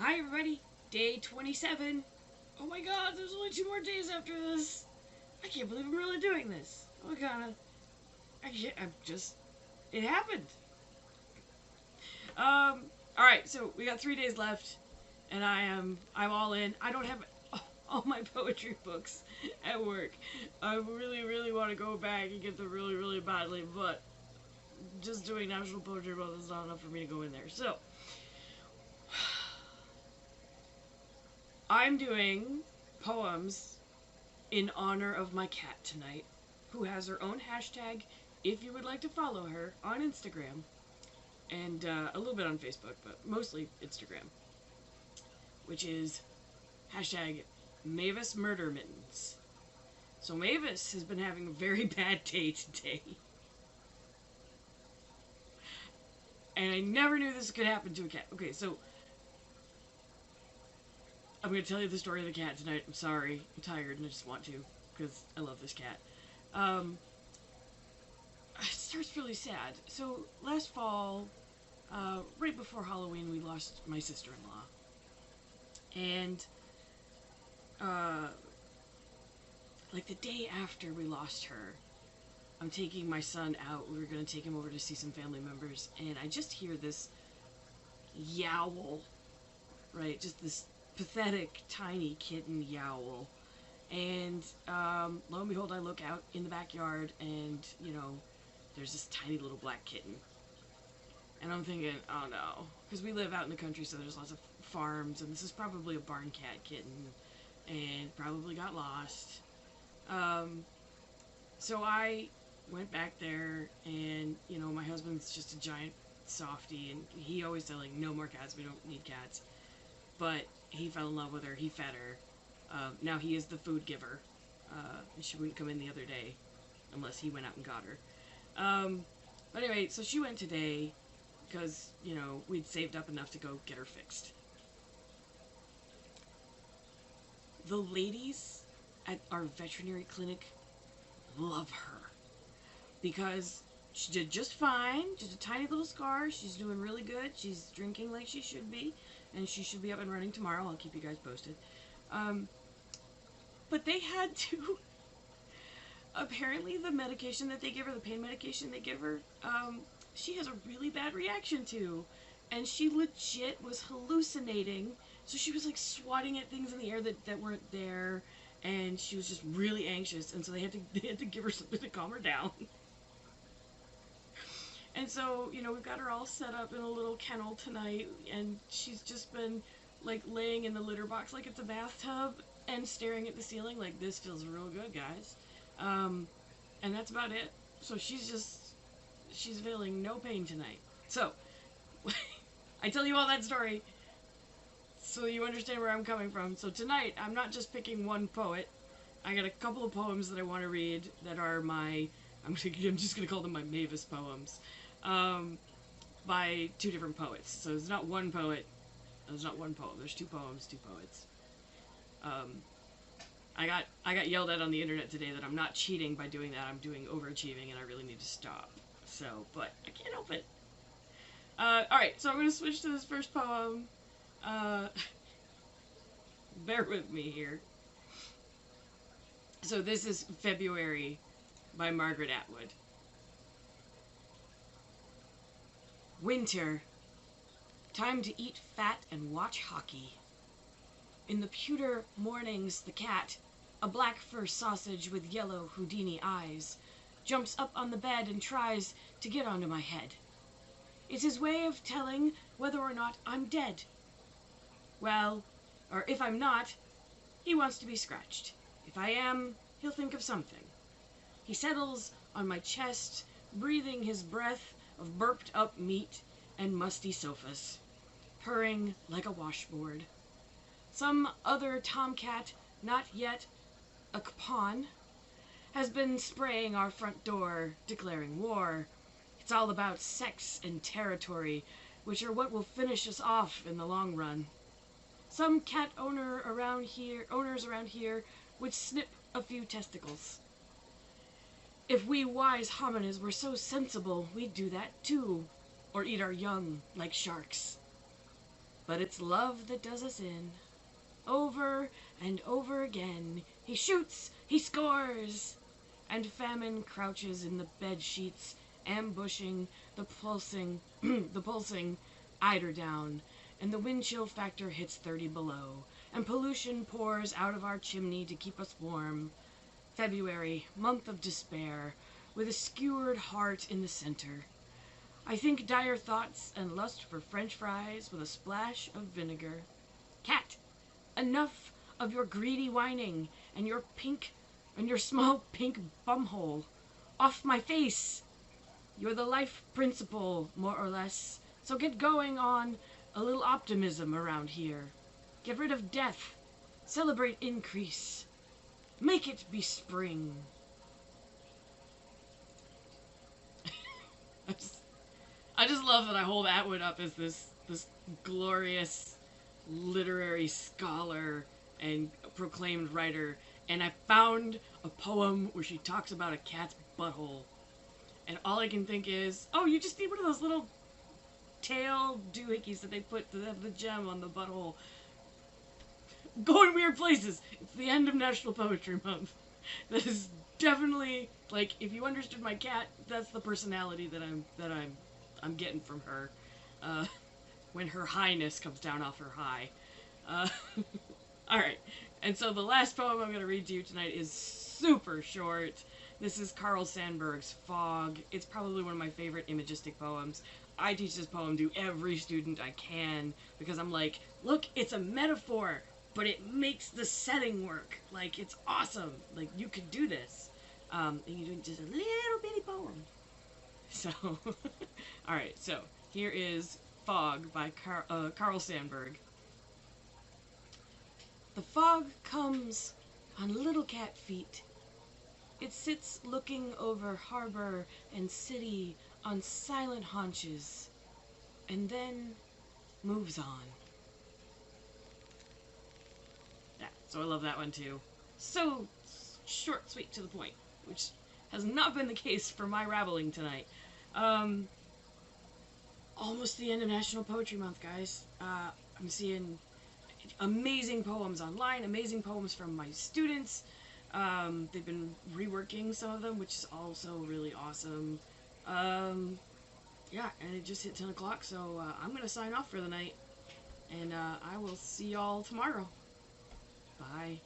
Hi everybody, day 27. Oh my god, there's only 2 more days after this. I can't believe I'm really doing this. Oh god, it happened. Alright, so we got 3 days left, and I'm all in. I don't have all my poetry books at work. I really, really want to go back and get them really, really badly, but just doing National Poetry Month is not enough for me to go in there. So, I'm doing poems in honor of my cat tonight, who has her own hashtag, if you would like to follow her, on Instagram, and a little bit on Facebook, but mostly Instagram, which is hashtag Mavis Murder Mittens. So Mavis has been having a very bad day today. And I never knew this could happen to a cat. Okay, so I'm going to tell you the story of the cat tonight. I'm sorry. I'm tired and I just want to because I love this cat. It starts really sad. So last fall, right before Halloween, we lost my sister-in-law. And like the day after we lost her, I'm taking my son out. We were going to take him over to see some family members. And I just hear this yowl, right? Just this pathetic, tiny kitten yowl. And lo and behold, I look out in the backyard and, there's this tiny little black kitten. And I'm thinking, oh no. Because we live out in the country, so there's lots of farms. And this is probably a barn cat kitten. And probably got lost. So I went back there, and, my husband's just a giant softie. And he always said, like, no more cats. We don't need cats. But he fell in love with her. He fed her. Now he is the food giver. She wouldn't come in the other day unless he went out and got her. But anyway, so she went today because, we'd saved up enough to go get her fixed. The ladies at our veterinary clinic love her because she did just fine. Just a tiny little scar. She's doing really good. She's drinking like she should be. And she should be up and running tomorrow. I'll keep you guys posted. But they had to... Apparently the medication that they give her, the pain medication they give her, she has a really bad reaction to. And she legit was hallucinating. So she was like swatting at things in the air that weren't there. And she was just really anxious. And so they had to give her something to calm her down. And so, we've got her all set up in a little kennel tonight, and she's just been, like, laying in the litter box like it's a bathtub and staring at the ceiling like, this feels real good, guys. And that's about it. So she's feeling no pain tonight. So, I tell you all that story so you understand where I'm coming from. So tonight, I'm not just picking one poet. I got a couple of poems that I want to read that are I'm just going to call them my Mavis poems. By 2 different poets. So there's not one poet. There's not one poem. There's 2 poems, 2 poets. I got yelled at on the internet today that I'm not cheating by doing that. I'm doing overachieving, and I really need to stop. So, but I can't help it. Alright, so I'm going to switch to this first poem. Bear with me here. So this is February by Margaret Atwood. Winter. Time to eat fat and watch hockey. In the pewter mornings, the cat, a black fur sausage with yellow Houdini eyes, jumps up on the bed and tries to get onto my head. It's his way of telling whether or not I'm dead. Well, or if I'm not, he wants to be scratched. If I am, he'll think of something. He settles on my chest, breathing his breath of burped up meat and musty sofas, purring like a washboard. Some other tomcat, not yet a capon, has been spraying our front door, declaring war. It's all about sex and territory, which are what will finish us off in the long run. Some cat owners around here would snip a few testicles. If we wise hominids were so sensible, we'd do that too, or eat our young like sharks. but it's love that does us in. Over and over again, he shoots, he scores, and famine crouches in the bed sheets, ambushing the pulsing, the pulsing eiderdown, and the wind chill factor hits 30 below, and pollution pours out of our chimney to keep us warm. February, month of despair, with a skewered heart in the center. I think dire thoughts and lust for French fries with a splash of vinegar. Cat, enough of your greedy whining and your small pink bumhole. Off my face! You're the life principle, more or less, so get going on a little optimism around here. Get rid of death. Celebrate increase. Make it be spring. I just love that I hold Atwood up as this glorious literary scholar and proclaimed writer, and I found a poem where she talks about a cat's butthole, and all I can think is, oh, you just need one of those little tail doohickeys that they put to have the gem on the butthole. Go in weird places. It's the end of National Poetry Month. That is definitely, like, if you understood my cat, that's the personality that I'm getting from her. When her highness comes down off her high. Alright, and so the last poem I'm going to read to you tonight is super short. This is Carl Sandburg's Fog. It's probably one of my favorite imagistic poems. I teach this poem to every student I can because I'm like, look, it's a metaphor, but it makes the setting work. Like, it's awesome. Like, you could do this. And you're doing just a little bitty poem. So, alright, so here is Fog by Carl Sandburg. The fog comes on little cat feet. It sits looking over harbor and city on silent haunches, and then moves on. Yeah, so I love that one too. So short, sweet, to the point, which has not been the case for my rabbling tonight. Almost the end of National Poetry Month, guys. I'm seeing amazing poems online, amazing poems from my students. They've been reworking some of them, which is also really awesome. Yeah, and it just hit 10 o'clock, so I'm going to sign off for the night. And I will see y'all tomorrow. Bye.